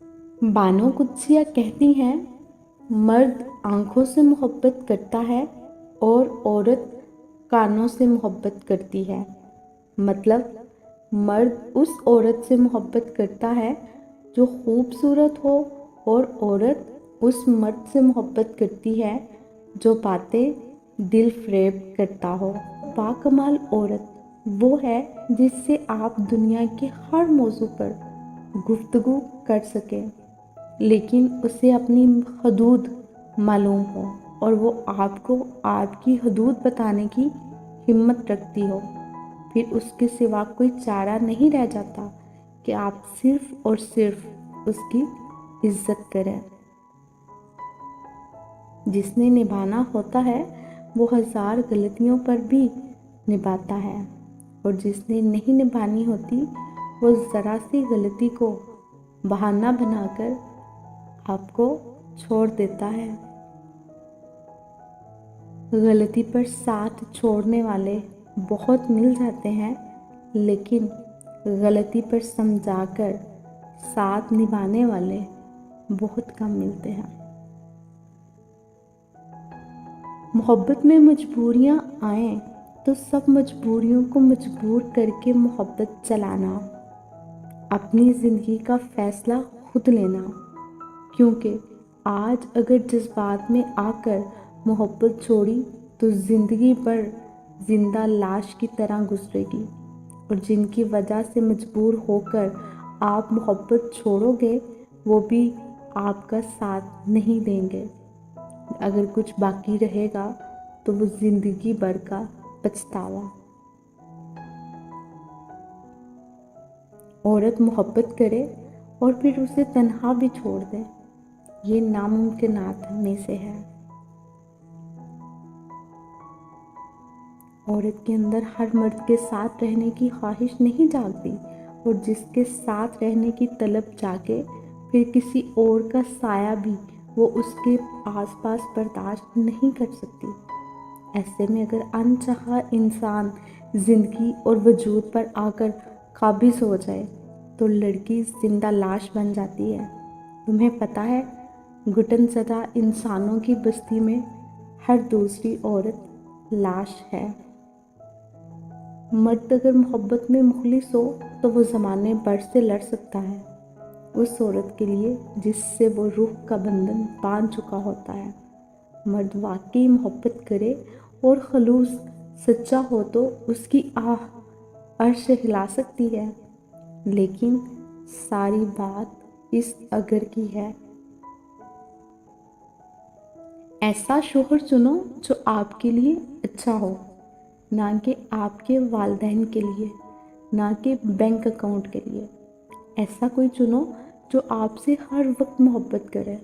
बानो कुद्सिया कहती हैं, मर्द आंखों से मोहब्बत करता है और औरत कानों से मोहब्बत करती है। मतलब मर्द उस औरत से मोहब्बत करता है जो खूबसूरत हो, और औरत उस मर्द से मोहब्बत करती है जो बातें दिल फ़रेब करता हो। बाकमाल औरत वो है जिससे आप दुनिया के हर मौजू पर गुफ्तगू कर सकें, लेकिन उसे अपनी हदूद मालूम हो और वो आपको आपकी हदूद बताने की हिम्मत रखती हो। फिर उसके सिवा कोई चारा नहीं रह जाता कि आप सिर्फ और सिर्फ उसकी इज्जत करें। जिसने निभाना होता है वो 1000 गलतियों पर भी निभाता है, और जिसने नहीं निभानी होती वो ज़रा सी गलती को बहाना बनाकर आपको छोड़ देता है। गलती पर साथ छोड़ने वाले बहुत मिल जाते हैं, लेकिन गलती पर समझाकर साथ निभाने वाले बहुत कम मिलते हैं। मोहब्बत में मजबूरियाँ आएँ तो सब मजबूरियों को मजबूर करके मोहब्बत चलाना, अपनी ज़िंदगी का फ़ैसला खुद लेना। क्योंकि आज अगर जज्बात में आकर मोहब्बत छोड़ी तो ज़िंदगी भर जिंदा लाश की तरह गुजरेगी, और जिनकी वजह से मजबूर होकर आप मोहब्बत छोड़ोगे वो भी आपका साथ नहीं देंगे। अगर कुछ बाकी रहेगा तो वो ज़िंदगी भर का पछतावा। औरत मोहब्बत करे और फिर उसे तन्हा भी छोड़ दे, ये नामुमकिनात में से है। औरत के अंदर हर मर्द के साथ रहने की ख्वाहिश नहीं जागती, और जिसके साथ रहने की तलब जागे फिर किसी और का साया भी वो उसके आसपास बर्दाश्त नहीं कर सकती। ऐसे में अगर अनचाहा इंसान ज़िंदगी और वजूद पर आकर काबिज़ हो जाए तो लड़की जिंदा लाश बन जाती है। तुम्हें पता है, घुटन ज़दा इंसानों की बस्ती में हर दूसरी औरत लाश है। मर्द अगर मोहब्बत में मुखलिस हो तो वो ज़माने भर से लड़ सकता है उस औरत के लिए जिससे वो रूह का बंधन बांध चुका होता है। मर्द वाकई मोहब्बत करे और खलूस सच्चा हो तो उसकी आह अर्श हिला सकती है, लेकिन सारी बात इस अगर की है। ऐसा शोहर चुनो जो आपके लिए अच्छा हो, ना कि आपके वालिदैन के लिए, ना कि बैंक अकाउंट के लिए। ऐसा कोई चुनो जो आपसे हर वक्त मोहब्बत करे,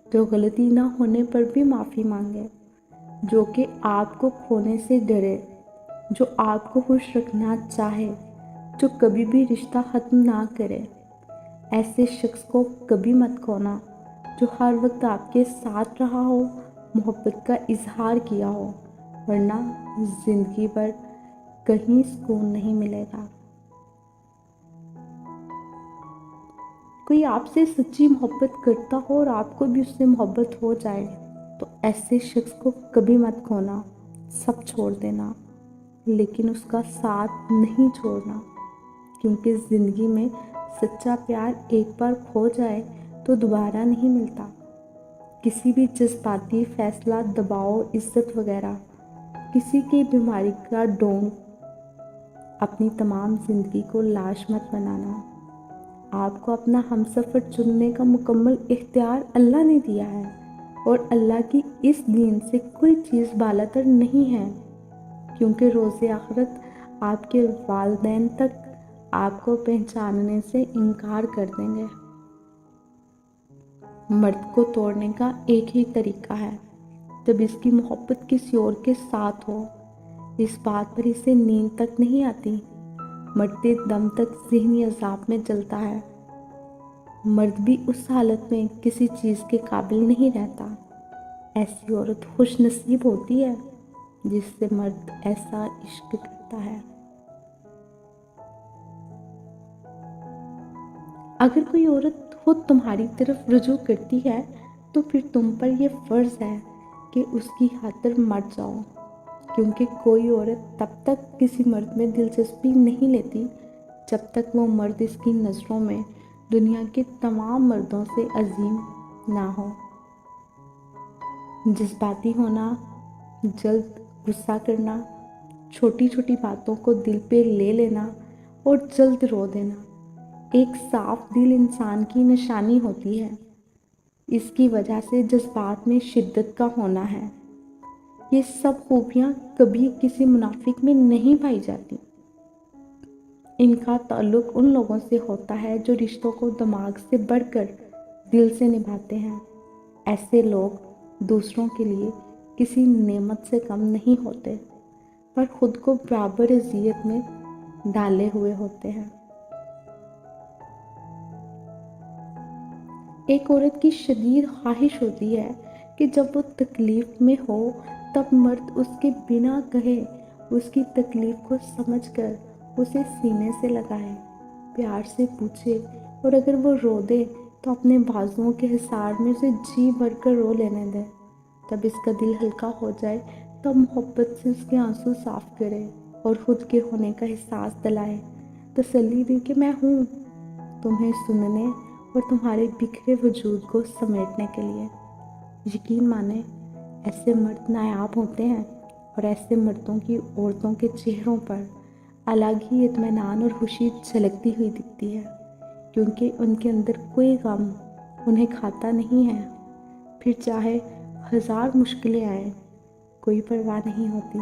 जो गलती ना होने पर भी माफ़ी मांगे, जो कि आपको खोने से डरे, जो आपको खुश रखना चाहे, जो कभी भी रिश्ता ख़त्म ना करे। ऐसे शख्स को कभी मत खोना जो हर वक्त आपके साथ रहा हो, मोहब्बत का इजहार किया हो, वरना ज़िंदगी भर कहीं सुकून नहीं मिलेगा। कोई आपसे सच्ची मोहब्बत करता हो और आपको भी उससे मोहब्बत हो जाए तो ऐसे शख्स को कभी मत खोना, सब छोड़ देना, लेकिन उसका साथ नहीं छोड़ना। क्योंकि ज़िंदगी में सच्चा प्यार एक बार खो जाए तो दोबारा नहीं मिलता। किसी भी जज्बाती फैसला, दबाव, इज्जत वगैरह, किसी की बीमारी का ढोंग अपनी तमाम ज़िंदगी को लाश मत बनाना। आपको अपना हमसफ़र चुनने का मुकम्मल इख्तियार अल्लाह ने दिया है, और अल्लाह की इस दीन से कोई चीज़ बालातर नहीं है, क्योंकि रोज़े आखिरत आपके वालिदैन तक आपको पहचानने से इनकार कर देंगे। मर्द को तोड़ने का एक ही तरीका है, जब इसकी मोहब्बत किसी और के साथ हो। इस बात पर इसे नींद तक नहीं आती, मरते दम तक ज़हनी अज़ाब में जलता है। मर्द भी उस हालत में किसी चीज़ के काबिल नहीं रहता। ऐसी औरत खुश नसीब होती है जिससे मर्द ऐसा इश्क करता है। अगर कोई औरत खुद तुम्हारी तरफ रुजू करती है तो फिर तुम पर यह फ़र्ज़ है कि उसकी खातिर मर जाओ, क्योंकि कोई औरत तब तक किसी मर्द में दिलचस्पी नहीं लेती जब तक वो मर्द इसकी नज़रों में दुनिया के तमाम मर्दों से अजीम ना हो। जज्बाती होना, जल्द गुस्सा करना, छोटी छोटी बातों को दिल पे ले लेना और जल्द रो देना एक साफ दिल इंसान की निशानी होती है। इसकी वजह से जज्बात में शिद्दत का होना है। ये सब खूबियाँ कभी किसी मुनाफिक में नहीं पाई जाती। इनका ताल्लुक उन लोगों से होता है जो रिश्तों को दिमाग से बढ़कर दिल से निभाते हैं। ऐसे लोग दूसरों के लिए किसी नेमत से कम नहीं होते, पर खुद को बराबर अज़ियत में डाले हुए होते हैं। एक औरत की शदीद ख्वाहिश होती है कि जब वो तकलीफ़ में हो तब मर्द उसके बिना कहे उसकी तकलीफ़ को समझकर उसे सीने से लगाए, प्यार से पूछे, और अगर वो रो दे तो अपने बाजुओं के हिसार में उसे जी भरकर रो लेने दे। जब इसका दिल हल्का हो जाए तब मोहब्बत से उसके आंसू साफ करे और खुद के होने का एहसास दिलाए, तसल्ली दे कि मैं हूँ, तुम्हें सुनने और तुम्हारे बिखरे वजूद को समेटने के लिए। यकीन माने, ऐसे मर्द नायाब होते हैं और ऐसे मर्दों की औरतों के चेहरों पर अलग ही इत्मीनान और खुशी झलकती हुई दिखती है, क्योंकि उनके अंदर कोई गम उन्हें खाता नहीं है। फिर चाहे हज़ार मुश्किलें आए, कोई परवाह नहीं होती।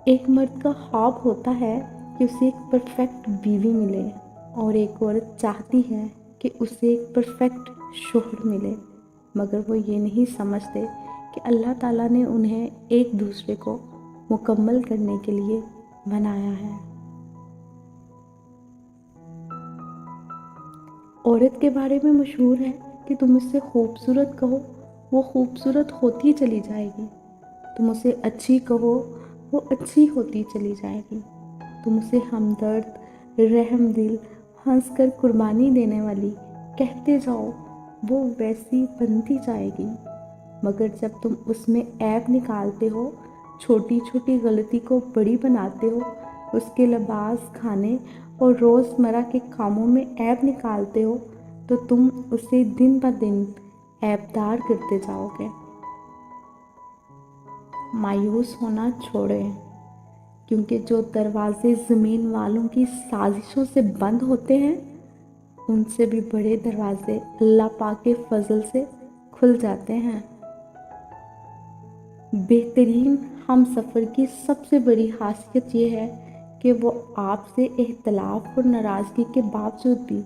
एक मर्द का ख्वाब होता है कि उसे एक परफेक्ट बीवी मिले, और एक औरत चाहती है कि उसे एक परफेक्ट शोहर मिले, मगर वो ये नहीं समझते कि अल्लाह ताला ने उन्हें एक दूसरे को मुकम्मल करने के लिए बनाया है। औरत के बारे में मशहूर है कि तुम उससे खूबसूरत कहो, वो खूबसूरत होती चली जाएगी। तुम उसे अच्छी कहो, वो अच्छी होती चली जाएगी। तुम उसे हमदर्द, रहमदिल, हंसकर कुर्बानी देने वाली कहते जाओ, वो वैसी बनती जाएगी। मगर जब तुम उसमें ऐब निकालते हो, छोटी छोटी गलती को बड़ी बनाते हो, उसके लिबास, खाने और रोज़मर्रा के कामों में ऐब निकालते हो, तो तुम उसे दिन ब दिन ऐबदार करते जाओगे। मायूस होना छोड़ें, क्योंकि जो दरवाजे ज़मीन वालों की साजिशों से बंद होते हैं, उनसे भी बड़े दरवाजे अल्लाह पाक के फजल से खुल जाते हैं। बेहतरीन हम सफ़र की सबसे बड़ी खासियत ये है कि वो आपसे इख्तलाफ और नाराज़गी के बावजूद भी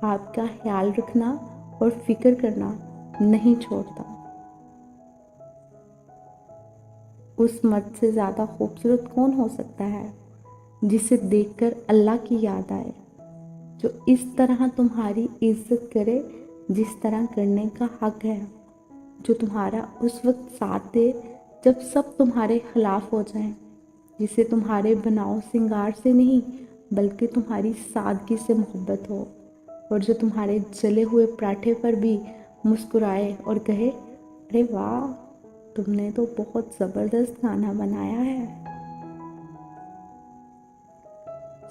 आपका ख्याल रखना और फ़िक्र करना नहीं छोड़ता। उस मर्द से ज़्यादा खूबसूरत कौन हो सकता है जिसे देखकर अल्लाह की याद आए, जो इस तरह तुम्हारी इज्जत करे जिस तरह करने का हक है, जो तुम्हारा उस वक्त साथ दे जब सब तुम्हारे खिलाफ हो जाएं, जिसे तुम्हारे बनाव सिंगार से नहीं बल्कि तुम्हारी सादगी से मोहब्बत हो, और जो तुम्हारे जले हुए पराठे पर भी मुस्कुराए और कहे, अरे वाह, तुमने तो बहुत ज़बरदस्त खाना बनाया है।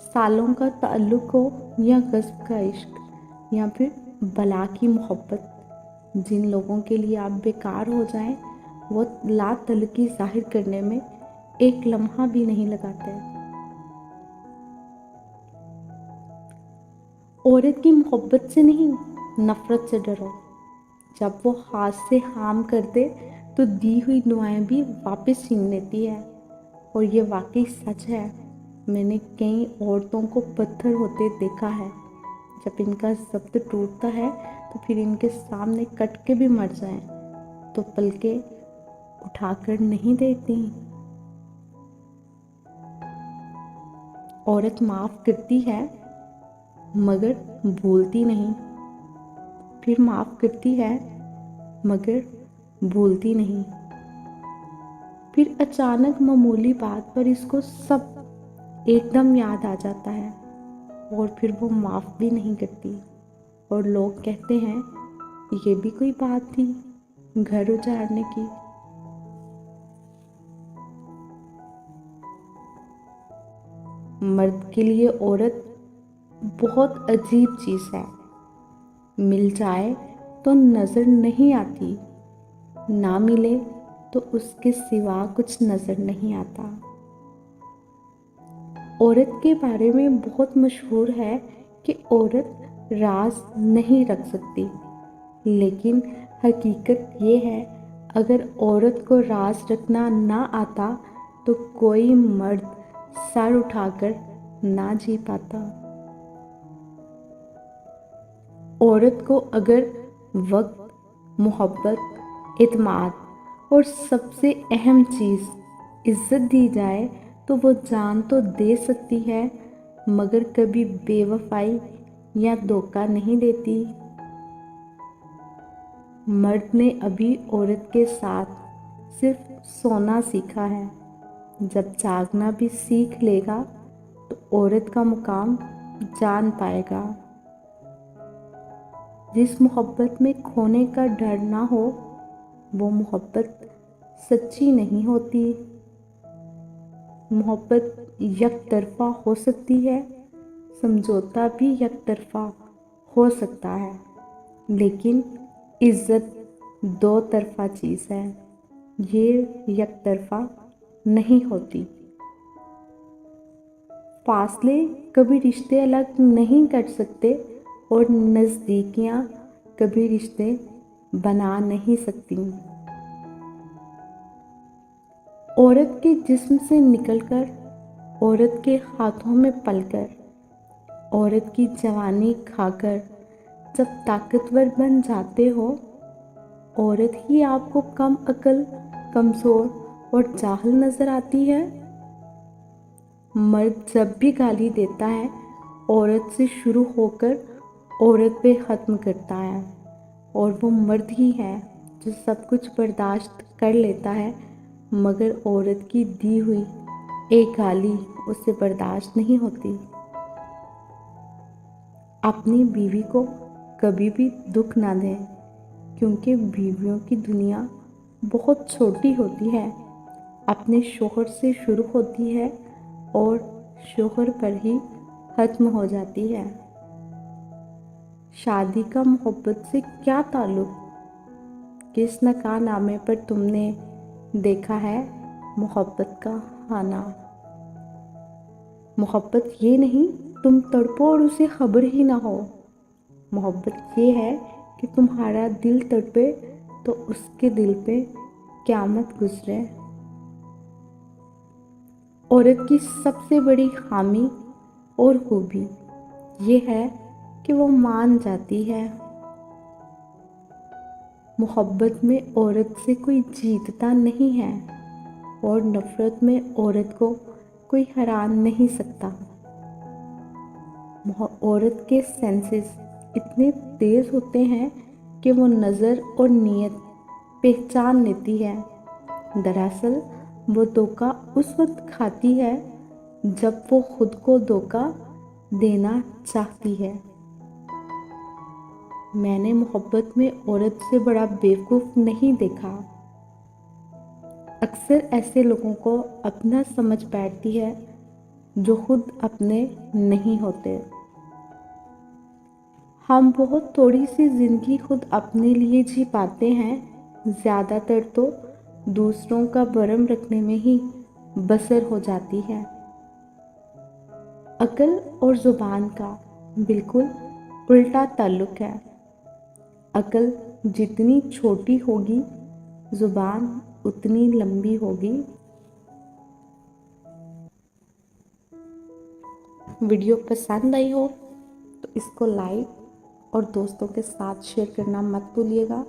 सालों का ताल्लुक हो या गज़ब का इश्क या फिर बला की मोहब्बत, जिन लोगों के लिए आप बेकार हो जाएं, वो ला तल्क़ी ज़ाहिर करने में एक लम्हा भी नहीं लगाते। औरत की मोहब्बत से नहीं, नफ़रत से डरो। जब वो हाथ से हाम कर दे तो दी हुई दुआएं भी वापस छीन लेती है, और ये वाकई सच है। मैंने कई औरतों को पत्थर होते देखा है। जब इनका ज़ब्त टूटता है तो फिर इनके सामने कट के भी मर जाएं तो पलके उठाकर नहीं देखती। औरत माफ़ करती है मगर भूलती नहीं, फिर माफ़ करती है मगर भूलती नहीं, फिर अचानक मामूली बात पर इसको सब एकदम याद आ जाता है। اور پھر وہ معاف بھی نہیں کرتی، اور لوگ کہتے ہیں یہ بھی کوئی بات تھی گھر اجاڑنے کی۔ مرد کے لیے عورت بہت عجیب چیز ہے، مل جائے تو نظر نہیں آتی، نہ ملے تو اس کے سوا کچھ نظر نہیں آتا۔ عورت کے بارے میں بہت مشہور ہے کہ عورت راز نہیں رکھ سکتی، لیکن حقیقت یہ ہے اگر عورت کو راز رکھنا نہ آتا تو کوئی مرد سر اٹھا کر نہ جی پاتا۔ عورت کو اگر وقت، محبت، اعتماد اور سب سے اہم چیز عزت دی جائے تو وہ جان تو دے سکتی ہے، مگر کبھی بے وفائی یا دھوکہ نہیں دیتی۔ مرد نے ابھی عورت کے ساتھ صرف سونا سیکھا ہے، جب جاگنا بھی سیکھ لے گا تو عورت کا مقام جان پائے گا۔ جس محبت میں کھونے کا ڈر نہ ہو وہ محبت سچی نہیں ہوتی۔ محبت یک طرفہ ہو سکتی ہے، سمجھوتا بھی یک طرفہ ہو سکتا ہے، لیکن عزت دو طرفہ چیز ہے، یہ یک طرفہ نہیں ہوتی۔ فاصلے کبھی رشتے الگ نہیں کر سکتے اور نزدیکیاں کبھی رشتے بنا نہیں سکتی۔ عورت کے جسم سے نکل کر، عورت کے ہاتھوں میں پل کر، عورت کی جوانی کھا کر جب طاقتور بن جاتے ہو، عورت ہی آپ کو کم عقل، کمزور اور جاہل نظر آتی ہے۔ مرد جب بھی گالی دیتا ہے عورت سے شروع ہو کر عورت پہ ختم کرتا ہے، اور وہ مرد ہی ہے جو سب کچھ برداشت کر لیتا ہے، مگر عورت کی دی ہوئی ایک گالی اسے برداشت نہیں ہوتی۔ اپنی بیوی کو کبھی بھی دکھ نہ دیں، کیونکہ بیویوں کی دنیا بہت چھوٹی ہوتی ہے، اپنے شوہر سے شروع ہوتی ہے اور شوہر پر ہی ختم ہو جاتی ہے۔ شادی کا محبت سے کیا تعلق؟ کس نکاح نامے پر تم نے دیکھا ہے محبت کا آنا؟ محبت یہ نہیں تم تڑپو اور اسے خبر ہی نہ ہو، محبت یہ ہے کہ تمہارا دل تڑپے تو اس کے دل پہ قیامت گزرے۔ عورت کی سب سے بڑی خامی اور خوبی یہ ہے کہ وہ مان جاتی ہے۔ محبت میں عورت سے کوئی جیتتا نہیں ہے، اور نفرت میں عورت کو کوئی ہرا نہیں سکتا۔ عورت کے سینسز اتنے تیز ہوتے ہیں کہ وہ نظر اور نیت پہچان لیتی ہے۔ دراصل وہ دھوکہ اس وقت کھاتی ہے جب وہ خود کو دھوکہ دینا چاہتی ہے۔ میں نے محبت میں عورت سے بڑا بیوقوف نہیں دیکھا۔ اکثر ایسے لوگوں کو اپنا سمجھ بیٹھتی ہے جو خود اپنے نہیں ہوتے۔ ہم بہت تھوڑی سی زندگی خود اپنے لیے جی پاتے ہیں، زیادہ تر تو دوسروں کا بھرم رکھنے میں ہی بسر ہو جاتی ہے۔ عقل اور زبان کا بالکل الٹا تعلق ہے۔ عقل جتنی چھوٹی ہوگی زبان اتنی لمبی ہوگی۔ ویڈیو پسند آئی ہو تو اس کو لائک اور دوستوں کے ساتھ شیئر کرنا مت بھولیے گا۔